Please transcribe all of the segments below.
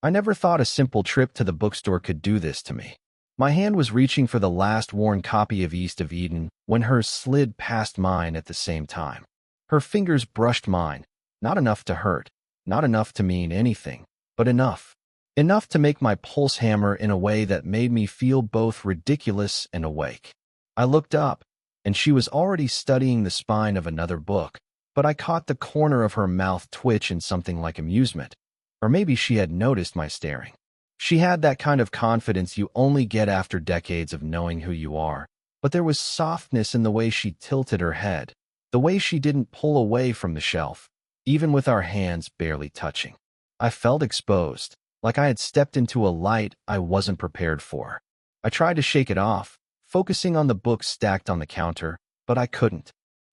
I never thought a simple trip to the bookstore could do this to me. My hand was reaching for the last worn copy of East of Eden when hers slid past mine at the same time. Her fingers brushed mine, not enough to hurt, not enough to mean anything, but enough. Enough to make my pulse hammer in a way that made me feel both ridiculous and awake. I looked up, and she was already studying the spine of another book, but I caught the corner of her mouth twitch in something like amusement. Or maybe she had noticed my staring. She had that kind of confidence you only get after decades of knowing who you are, but there was softness in the way she tilted her head, the way she didn't pull away from the shelf, even with our hands barely touching. I felt exposed, like I had stepped into a light I wasn't prepared for. I tried to shake it off, focusing on the books stacked on the counter, but I couldn't.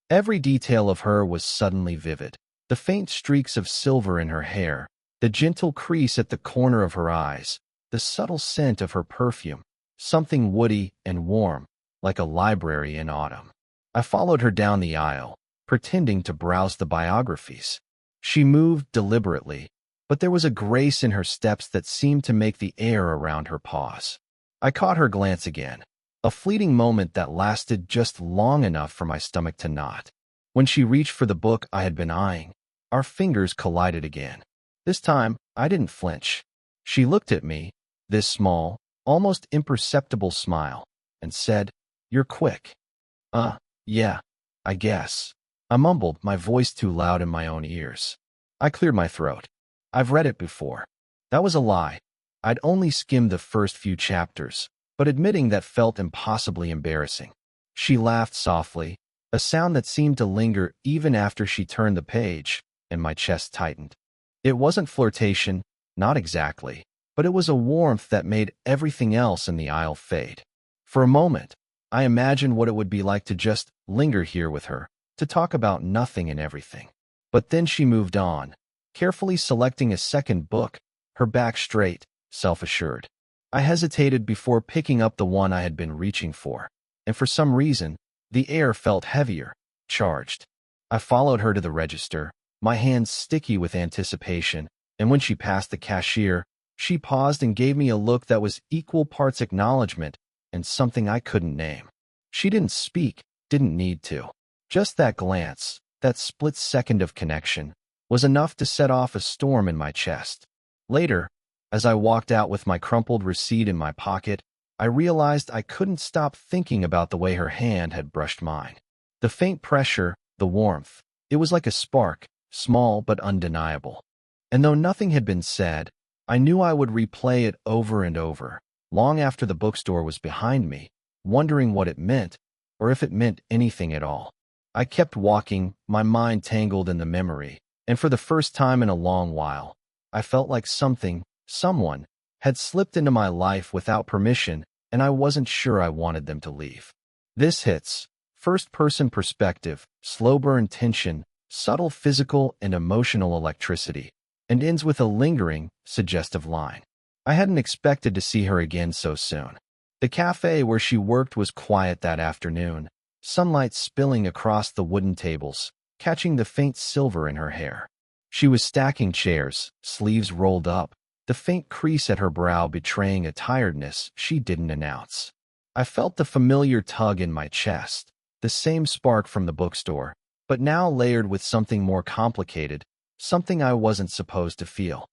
Every detail of her was suddenly vivid. The faint streaks of silver in her hair, the gentle crease at the corner of her eyes, the subtle scent of her perfume, something woody and warm, like a library in autumn. I followed her down the aisle, pretending to browse the biographies. She moved deliberately, but there was a grace in her steps that seemed to make the air around her pause. I caught her glance again, a fleeting moment that lasted just long enough for my stomach to knot. When she reached for the book I had been eyeing, our fingers collided again. This time, I didn't flinch. She looked at me, this small, almost imperceptible smile, and said, "You're quick." Yeah, I guess. I mumbled, my voice too loud in my own ears. I cleared my throat. I've read it before. That was a lie. I'd only skimmed the first few chapters, but admitting that felt impossibly embarrassing. She laughed softly, a sound that seemed to linger even after she turned the page, and my chest tightened. It wasn't flirtation, not exactly, but it was a warmth that made everything else in the aisle fade. For a moment, I imagined what it would be like to just linger here with her, to talk about nothing and everything. But then she moved on, carefully selecting a second book, her back straight, self-assured. I hesitated before picking up the one I had been reaching for, and for some reason, the air felt heavier, charged. I followed her to the register, my hands sticky with anticipation, and when she passed the cashier, she paused and gave me a look that was equal parts acknowledgement and something I couldn't name. She didn't speak, didn't need to. Just that glance, that split second of connection, was enough to set off a storm in my chest. Later, as I walked out with my crumpled receipt in my pocket, I realized I couldn't stop thinking about the way her hand had brushed mine. The faint pressure, the warmth, it was like a spark, small but undeniable. And though nothing had been said, I knew I would replay it over and over, long after the bookstore was behind me, wondering what it meant, or if it meant anything at all. I kept walking, my mind tangled in the memory, and for the first time in a long while, I felt like someone, had slipped into my life without permission, and I wasn't sure I wanted them to leave. This hits, first-person perspective, slow burn tension, subtle physical and emotional electricity, and ends with a lingering, suggestive line. I hadn't expected to see her again so soon. The cafe where she worked was quiet that afternoon, sunlight spilling across the wooden tables, catching the faint silver in her hair. She was stacking chairs, sleeves rolled up, the faint crease at her brow betraying a tiredness she didn't announce. I felt the familiar tug in my chest, the same spark from the bookstore, but now layered with something more complicated, something I wasn't supposed to feel.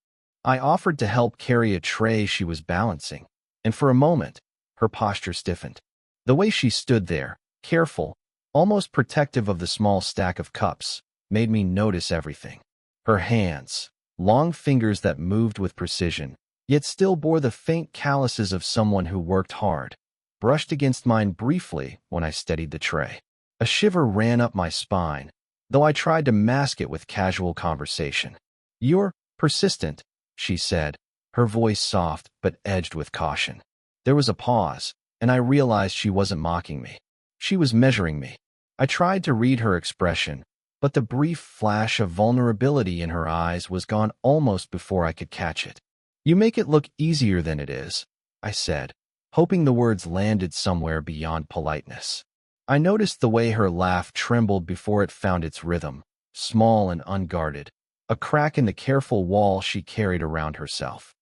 I offered to help carry a tray she was balancing, and for a moment, her posture stiffened. The way she stood there, careful, almost protective of the small stack of cups, made me notice everything. Her hands, long fingers that moved with precision, yet still bore the faint calluses of someone who worked hard, brushed against mine briefly when I steadied the tray. A shiver ran up my spine, though I tried to mask it with casual conversation. "You're persistent," she said, her voice soft but edged with caution. There was a pause, and I realized she wasn't mocking me. She was measuring me. I tried to read her expression, but the brief flash of vulnerability in her eyes was gone almost before I could catch it. "You make it look easier than it is," I said, hoping the words landed somewhere beyond politeness. I noticed the way her laugh trembled before it found its rhythm, small and unguarded, a crack in the careful wall she carried around herself.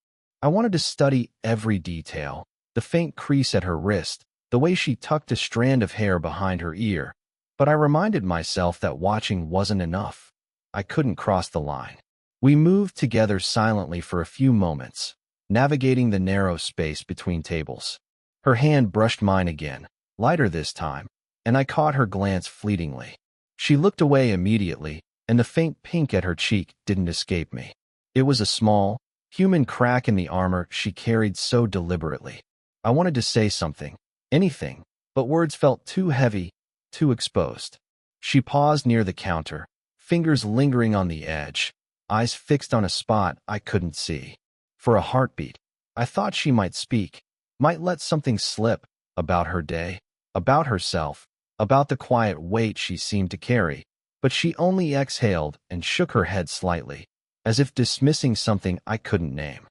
I wanted to study every detail, the faint crease at her wrist, the way she tucked a strand of hair behind her ear. But I reminded myself that watching wasn't enough. I couldn't cross the line. We moved together silently for a few moments, navigating the narrow space between tables. Her hand brushed mine again, lighter this time, and I caught her glance fleetingly. She looked away immediately, and the faint pink at her cheek didn't escape me. It was a small, human crack in the armor she carried so deliberately. I wanted to say something, anything, but words felt too heavy, too exposed. She paused near the counter, fingers lingering on the edge, eyes fixed on a spot I couldn't see. For a heartbeat, I thought she might speak, might let something slip, about her day, about herself, about the quiet weight she seemed to carry, but she only exhaled and shook her head slightly, as if dismissing something I couldn't name.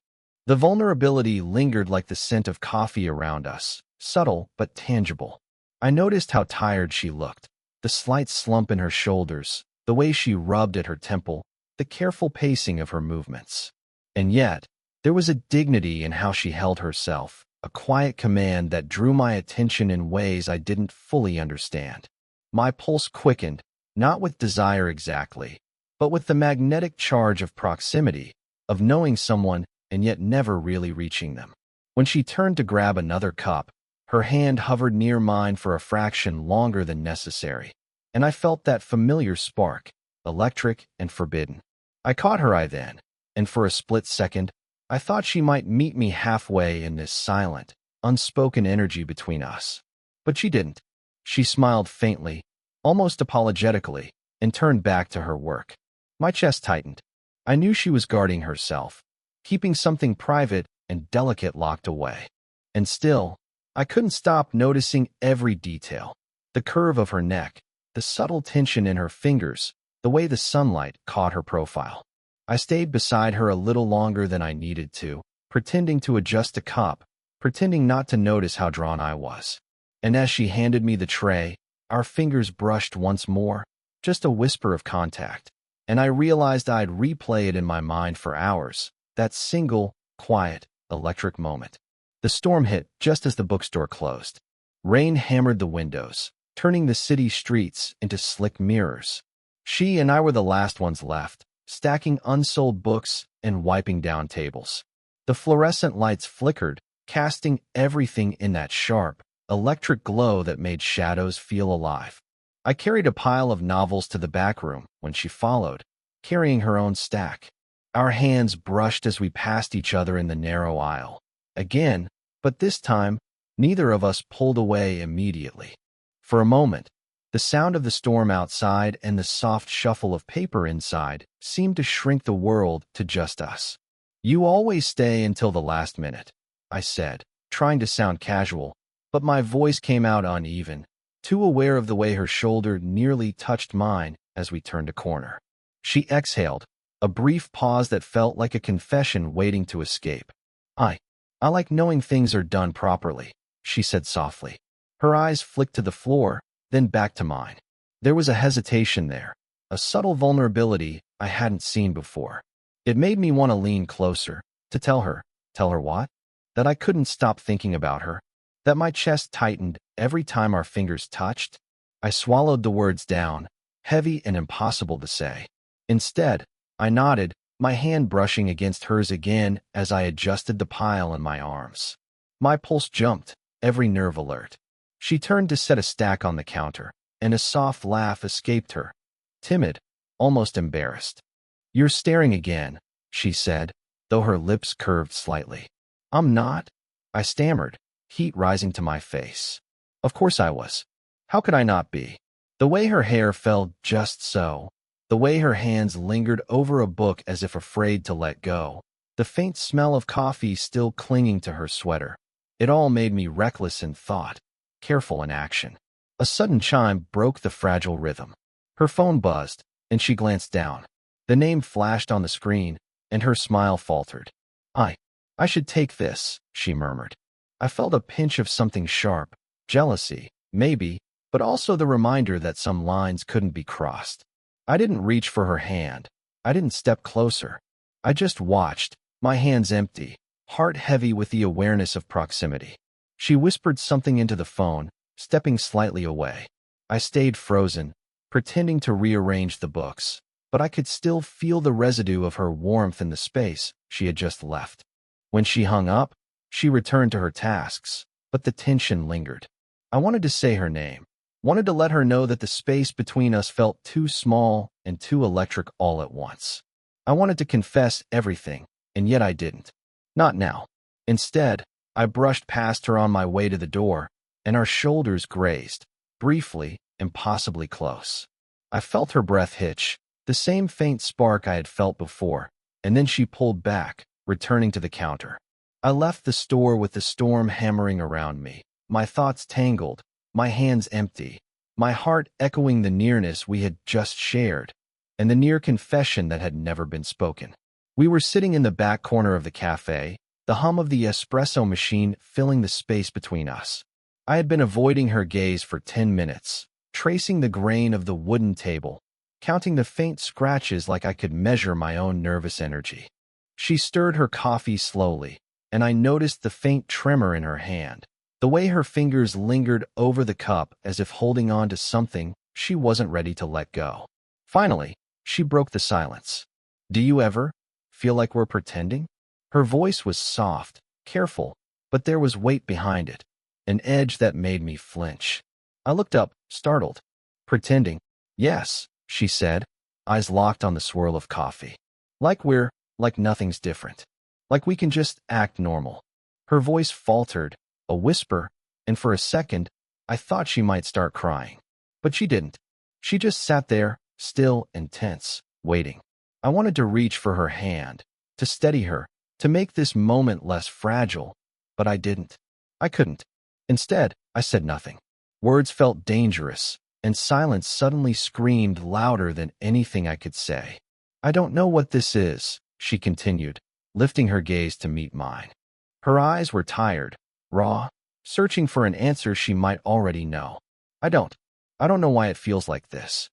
The vulnerability lingered like the scent of coffee around us, subtle but tangible. I noticed how tired she looked, the slight slump in her shoulders, the way she rubbed at her temple, the careful pacing of her movements. And yet, there was a dignity in how she held herself, a quiet command that drew my attention in ways I didn't fully understand. My pulse quickened, not with desire exactly, but with the magnetic charge of proximity, of knowing someone and yet never really reaching them. When she turned to grab another cup, her hand hovered near mine for a fraction longer than necessary, and I felt that familiar spark, electric and forbidden. I caught her eye then, and for a split second, I thought she might meet me halfway in this silent, unspoken energy between us. But she didn't. She smiled faintly, almost apologetically, and turned back to her work. My chest tightened. I knew she was guarding herself, keeping something private and delicate locked away. And still, I couldn't stop noticing every detail. The curve of her neck, the subtle tension in her fingers, the way the sunlight caught her profile. I stayed beside her a little longer than I needed to, pretending to adjust a cup, pretending not to notice how drawn I was. And as she handed me the tray, our fingers brushed once more, just a whisper of contact, and I realized I'd replay it in my mind for hours, that single, quiet, electric moment. The storm hit just as the bookstore closed. Rain hammered the windows, turning the city streets into slick mirrors. She and I were the last ones left, stacking unsold books and wiping down tables. The fluorescent lights flickered, casting everything in that sharp, electric glow that made shadows feel alive. I carried a pile of novels to the back room when she followed, carrying her own stack. Our hands brushed as we passed each other in the narrow aisle. Again, but this time, neither of us pulled away immediately. For a moment, the sound of the storm outside and the soft shuffle of paper inside seemed to shrink the world to just us. "You always stay until the last minute," I said, trying to sound casual, but my voice came out uneven, too aware of the way her shoulder nearly touched mine as we turned a corner. She exhaled, a brief pause that felt like a confession waiting to escape. I like knowing things are done properly," she said softly. Her eyes flicked to the floor, then back to mine. There was a hesitation there, a subtle vulnerability I hadn't seen before. It made me want to lean closer, to tell her what? That I couldn't stop thinking about her, that my chest tightened every time our fingers touched. I swallowed the words down, heavy and impossible to say. Instead, I nodded, my hand brushing against hers again as I adjusted the pile in my arms. My pulse jumped, every nerve alert. She turned to set a stack on the counter, and a soft laugh escaped her. Timid, almost embarrassed. "You're staring again," she said, though her lips curved slightly. "I'm not," I stammered, heat rising to my face. Of course I was. How could I not be? The way her hair fell just so, the way her hands lingered over a book as if afraid to let go, the faint smell of coffee still clinging to her sweater. It all made me reckless in thought, careful in action. A sudden chime broke the fragile rhythm. Her phone buzzed, and she glanced down. The name flashed on the screen, and her smile faltered. I should take this," she murmured. I felt a pinch of something sharp, jealousy, maybe, but also the reminder that some lines couldn't be crossed. I didn't reach for her hand. I didn't step closer. I just watched, my hands empty, heart heavy with the awareness of proximity. She whispered something into the phone, stepping slightly away. I stayed frozen, pretending to rearrange the books, but I could still feel the residue of her warmth in the space she had just left. When she hung up, she returned to her tasks, but the tension lingered. I wanted to say her name, wanted to let her know that the space between us felt too small and too electric all at once. I wanted to confess everything, and yet I didn't. Not now. Instead, I brushed past her on my way to the door, and our shoulders grazed, briefly, impossibly close. I felt her breath hitch, the same faint spark I had felt before, and then she pulled back, returning to the counter. I left the store with the storm hammering around me, my thoughts tangled, my hands empty, my heart echoing the nearness we had just shared, and the near confession that had never been spoken. We were sitting in the back corner of the café, the hum of the espresso machine filling the space between us. I had been avoiding her gaze for 10 minutes, tracing the grain of the wooden table, counting the faint scratches like I could measure my own nervous energy. She stirred her coffee slowly, and I noticed the faint tremor in her hand, the way her fingers lingered over the cup as if holding on to something she wasn't ready to let go. Finally, she broke the silence. "Do you ever feel like we're pretending?" Her voice was soft, careful, but there was weight behind it, an edge that made me flinch. I looked up, startled. "Pretending? Yes," she said, eyes locked on the swirl of coffee. Like nothing's different. Like we can just act normal." Her voice faltered, a whisper, and for a second, I thought she might start crying. But she didn't. She just sat there, still and tense, waiting. I wanted to reach for her hand, to steady her, to make this moment less fragile, but I didn't. I couldn't. Instead, I said nothing. Words felt dangerous, and silence suddenly screamed louder than anything I could say. "I don't know what this is," she continued, lifting her gaze to meet mine. Her eyes were tired, raw, searching for an answer she might already know. I don't know why it feels like this."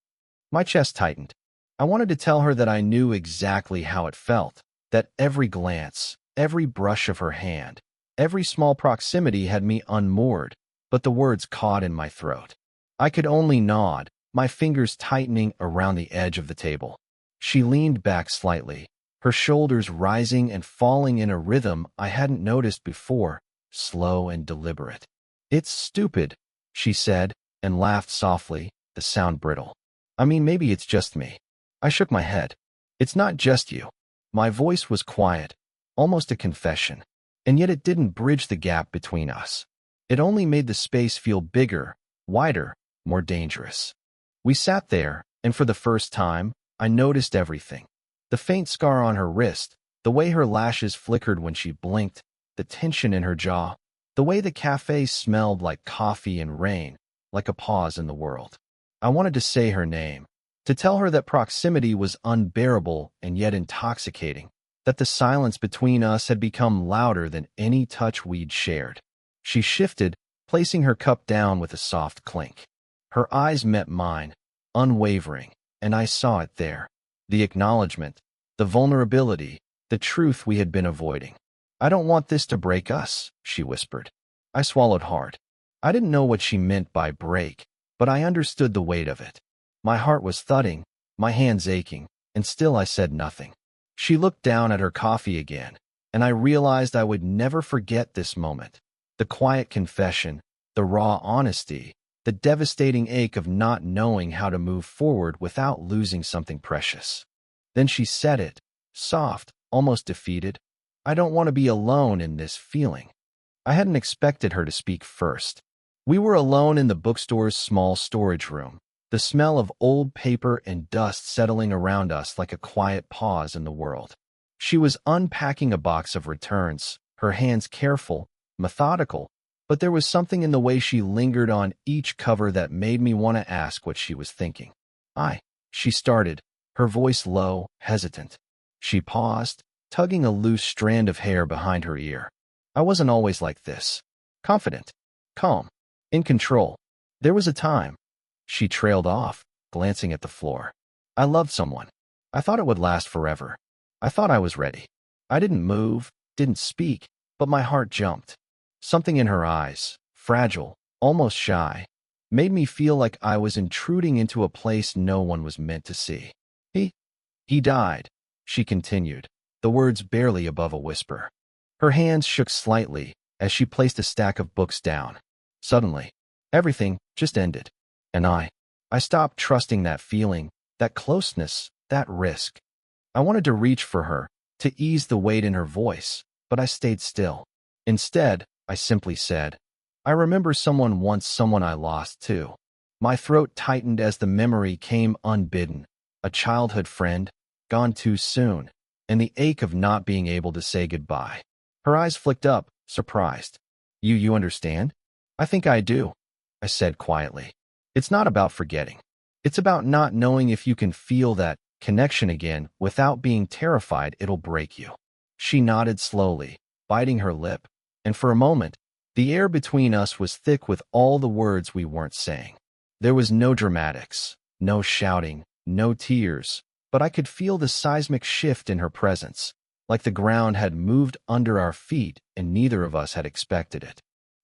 My chest tightened. I wanted to tell her that I knew exactly how it felt, that every glance, every brush of her hand, every small proximity had me unmoored, but the words caught in my throat. I could only nod, my fingers tightening around the edge of the table. She leaned back slightly, her shoulders rising and falling in a rhythm I hadn't noticed before, slow and deliberate. "It's stupid," she said, and laughed softly, the sound brittle. "I mean, maybe it's just me." I shook my head. "It's not just you." My voice was quiet, almost a confession, and yet it didn't bridge the gap between us. It only made the space feel bigger, wider, more dangerous. We sat there, and for the first time, I noticed everything. The faint scar on her wrist, the way her lashes flickered when she blinked, the tension in her jaw, the way the cafe smelled like coffee and rain, like a pause in the world. I wanted to say her name, to tell her that proximity was unbearable and yet intoxicating, that the silence between us had become louder than any touch we'd shared. She shifted, placing her cup down with a soft clink. Her eyes met mine, unwavering, and I saw it there. The acknowledgement, the vulnerability, the truth we had been avoiding. "I don't want this to break us," she whispered. I swallowed hard. I didn't know what she meant by break, but I understood the weight of it. My heart was thudding, my hands aching, and still I said nothing. She looked down at her coffee again, and I realized I would never forget this moment. The quiet confession, the raw honesty, the devastating ache of not knowing how to move forward without losing something precious. Then she said it, soft, almost defeated. "I don't want to be alone in this feeling." I hadn't expected her to speak first. We were alone in the bookstore's small storage room, the smell of old paper and dust settling around us like a quiet pause in the world. She was unpacking a box of returns, her hands careful, methodical, but there was something in the way she lingered on each cover that made me want to ask what she was thinking. She started, her voice low, hesitant. She paused, tugging a loose strand of hair behind her ear. "I wasn't always like this. Confident, calm, in control. There was a time." She trailed off, glancing at the floor. "I loved someone. I thought it would last forever. I thought I was ready. I didn't move, didn't speak, but my heart jumped. Something in her eyes, fragile, almost shy, made me feel like I was intruding into a place no one was meant to see. He, he died, she continued, the words barely above a whisper. Her hands shook slightly as she placed a stack of books down. Suddenly, everything just ended. And I stopped trusting that feeling, that closeness, that risk. I wanted to reach for her, to ease the weight in her voice, but I stayed still. Instead, I simply said, I remember someone I lost too. My throat tightened as the memory came unbidden. A childhood friend, gone too soon, and the ache of not being able to say goodbye. Her eyes flicked up, surprised. You understand? I think I do, I said quietly. It's not about forgetting. It's about not knowing if you can feel that connection again without being terrified it'll break you. She nodded slowly, biting her lip, and for a moment, the air between us was thick with all the words we weren't saying. There was no dramatics, no shouting, no tears, but I could feel the seismic shift in her presence, like the ground had moved under our feet and neither of us had expected it.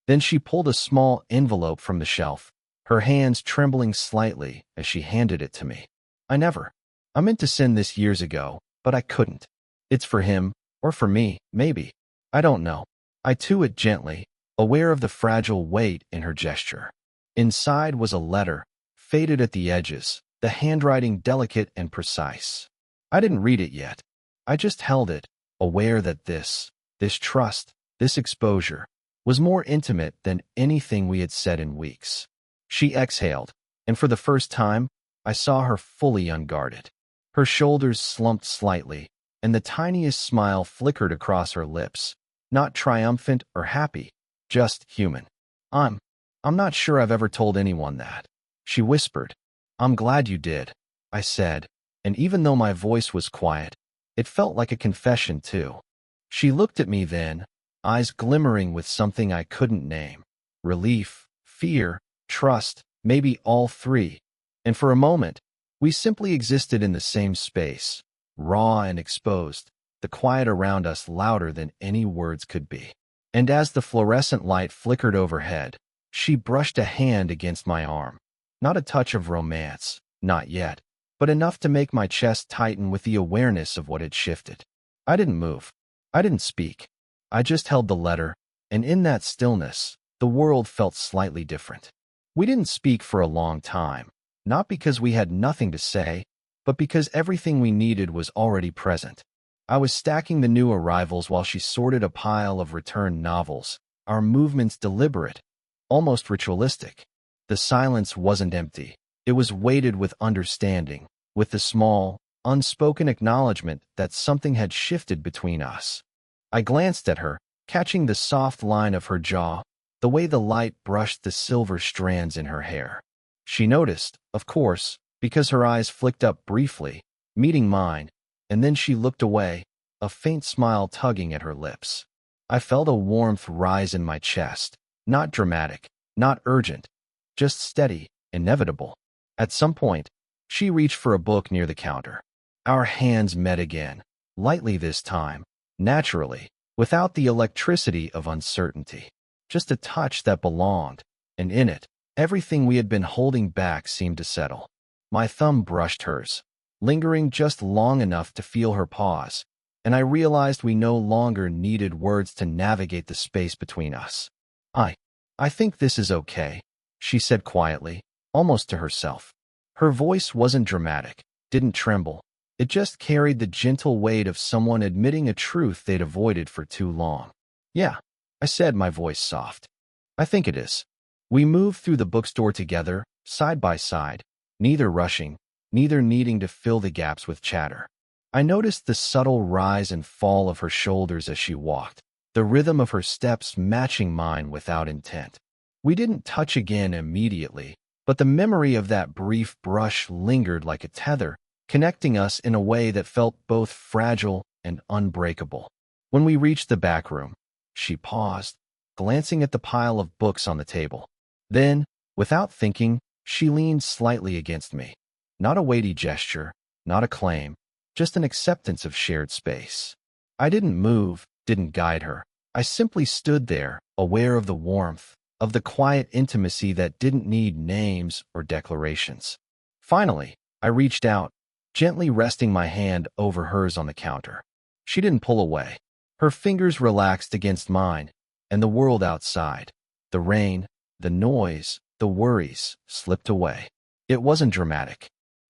Then she pulled a small envelope from the shelf, her hands trembling slightly as she handed it to me. I meant to send this years ago, but I couldn't. It's for him, or for me, maybe. I don't know. I threw it gently, aware of the fragile weight in her gesture. Inside was a letter, faded at the edges, the handwriting delicate and precise. I didn't read it yet. I just held it, aware that this trust, this exposure, was more intimate than anything we had said in weeks. She exhaled, and for the first time, I saw her fully unguarded. Her shoulders slumped slightly, and the tiniest smile flickered across her lips, not triumphant or happy, just human. I'm not sure I've ever told anyone that, she whispered. I'm glad you did, I said, and even though my voice was quiet, it felt like a confession too. She looked at me then, eyes glimmering with something I couldn't name. Relief, fear, trust, maybe all three. And for a moment, we simply existed in the same space, raw and exposed, the quiet around us louder than any words could be. And as the fluorescent light flickered overhead, she brushed a hand against my arm. Not a touch of romance, not yet, but enough to make my chest tighten with the awareness of what had shifted. I didn't move. I didn't speak. I just held the letter, and in that stillness, the world felt slightly different. We didn't speak for a long time, not because we had nothing to say, but because everything we needed was already present. I was stacking the new arrivals while she sorted a pile of returned novels, our movements deliberate, almost ritualistic. The silence wasn't empty. It was weighted with understanding, with the small, unspoken acknowledgement that something had shifted between us. I glanced at her, catching the soft line of her jaw, the way the light brushed the silver strands in her hair. She noticed, of course, because her eyes flicked up briefly, meeting mine, and then she looked away, a faint smile tugging at her lips. I felt a warmth rise in my chest, not dramatic, not urgent, just steady, inevitable. At some point, she reached for a book near the counter. Our hands met again, lightly this time, naturally, without the electricity of uncertainty. Just a touch that belonged, and in it, everything we had been holding back seemed to settle. My thumb brushed hers, lingering just long enough to feel her pause, and I realized we no longer needed words to navigate the space between us. I think this is okay, she said quietly, almost to herself. Her voice wasn't dramatic, didn't tremble. It just carried the gentle weight of someone admitting a truth they'd avoided for too long. Yeah, I said, my voice soft. I think it is. We moved through the bookstore together, side by side, neither rushing, neither needing to fill the gaps with chatter. I noticed the subtle rise and fall of her shoulders as she walked, the rhythm of her steps matching mine without intent. We didn't touch again immediately, but the memory of that brief brush lingered like a tether, connecting us in a way that felt both fragile and unbreakable. When we reached the back room, she paused, glancing at the pile of books on the table. Then, without thinking, she leaned slightly against me. Not a weighty gesture, not a claim, just an acceptance of shared space. I didn't move, didn't guide her. I simply stood there, aware of the warmth, of the quiet intimacy that didn't need names or declarations. Finally, I reached out, gently resting my hand over hers on the counter. She didn't pull away. Her fingers relaxed against mine, and the world outside, the rain, the noise, the worries, slipped away. It wasn't dramatic.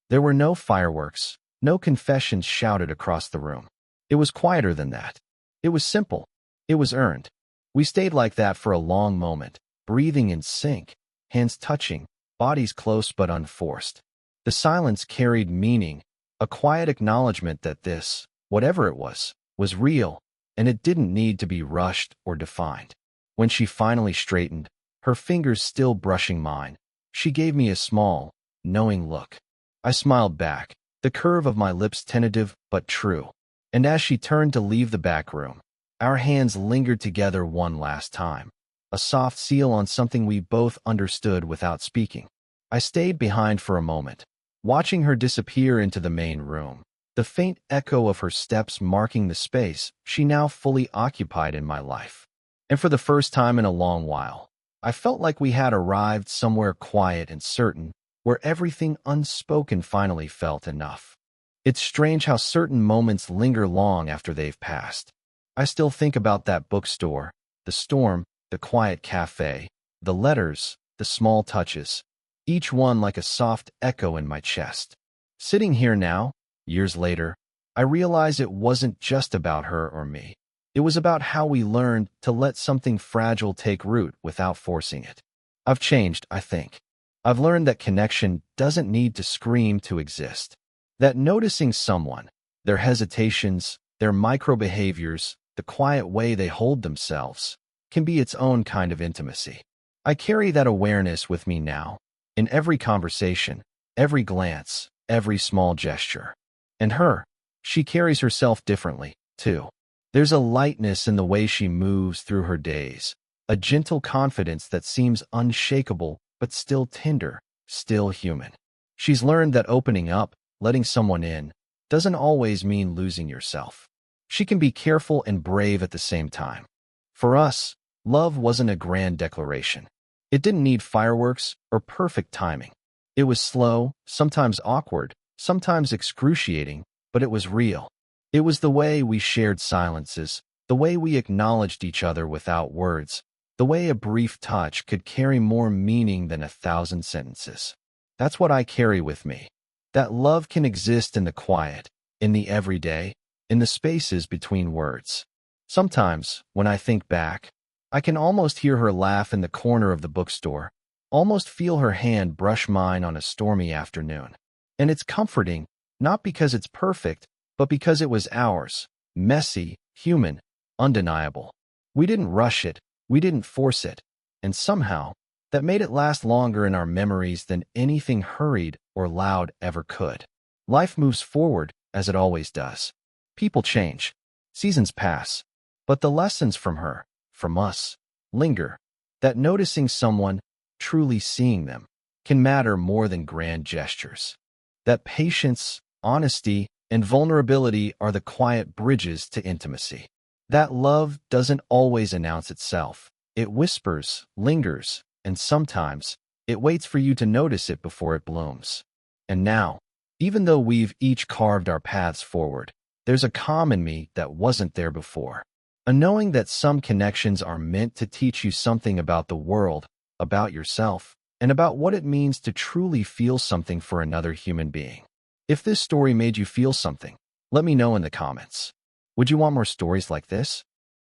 There were no fireworks, no confessions shouted across the room. It was quieter than that. It was simple. It was earned. We stayed like that for a long moment, breathing in sync, hands touching, bodies close but unforced. The silence carried meaning, a quiet acknowledgement that this, whatever it was real, and it didn't need to be rushed or defined. When she finally straightened, her fingers still brushing mine, she gave me a small, knowing look. I smiled back, the curve of my lips tentative but true. And as she turned to leave the back room, our hands lingered together one last time, a soft seal on something we both understood without speaking. I stayed behind for a moment, watching her disappear into the main room, the faint echo of her steps marking the space she now fully occupied in my life. And for the first time in a long while, I felt like we had arrived somewhere quiet and certain, where everything unspoken finally felt enough. It's strange how certain moments linger long after they've passed. I still think about that bookstore, the storm, the quiet café, the letters, the small touches, each one like a soft echo in my chest. Sitting here now, years later, I realize it wasn't just about her or me. It was about how we learned to let something fragile take root without forcing it. I've changed, I think. I've learned that connection doesn't need to scream to exist. That noticing someone, their hesitations, their micro-behaviors, the quiet way they hold themselves, can be its own kind of intimacy. I carry that awareness with me now, in every conversation, every glance, every small gesture. And her, she carries herself differently, too. There's a lightness in the way she moves through her days, a gentle confidence that seems unshakable but still tender, still human. She's learned that opening up, letting someone in, doesn't always mean losing yourself. She can be careful and brave at the same time. For us, love wasn't a grand declaration. It didn't need fireworks or perfect timing. It was slow, sometimes awkward, sometimes excruciating, but it was real. It was the way we shared silences, the way we acknowledged each other without words, the way a brief touch could carry more meaning than 1,000 sentences. That's what I carry with me. That love can exist in the quiet, in the everyday, in the spaces between words. Sometimes, when I think back, I can almost hear her laugh in the corner of the bookstore, almost feel her hand brush mine on a stormy afternoon. And it's comforting, not because it's perfect, but because it was ours, messy, human, undeniable. We didn't rush it, we didn't force it, and somehow, that made it last longer in our memories than anything hurried or loud ever could. Life moves forward, as it always does. People change, seasons pass, but the lessons from her, from us, linger. That noticing someone, truly seeing them, can matter more than grand gestures. That patience, honesty, and vulnerability are the quiet bridges to intimacy. That love doesn't always announce itself. It whispers, lingers, and sometimes, it waits for you to notice it before it blooms. And now, even though we've each carved our paths forward, there's a calm in me that wasn't there before. A knowing that some connections are meant to teach you something about the world, about yourself, and about what it means to truly feel something for another human being. If this story made you feel something, let me know in the comments. Would you want more stories like this?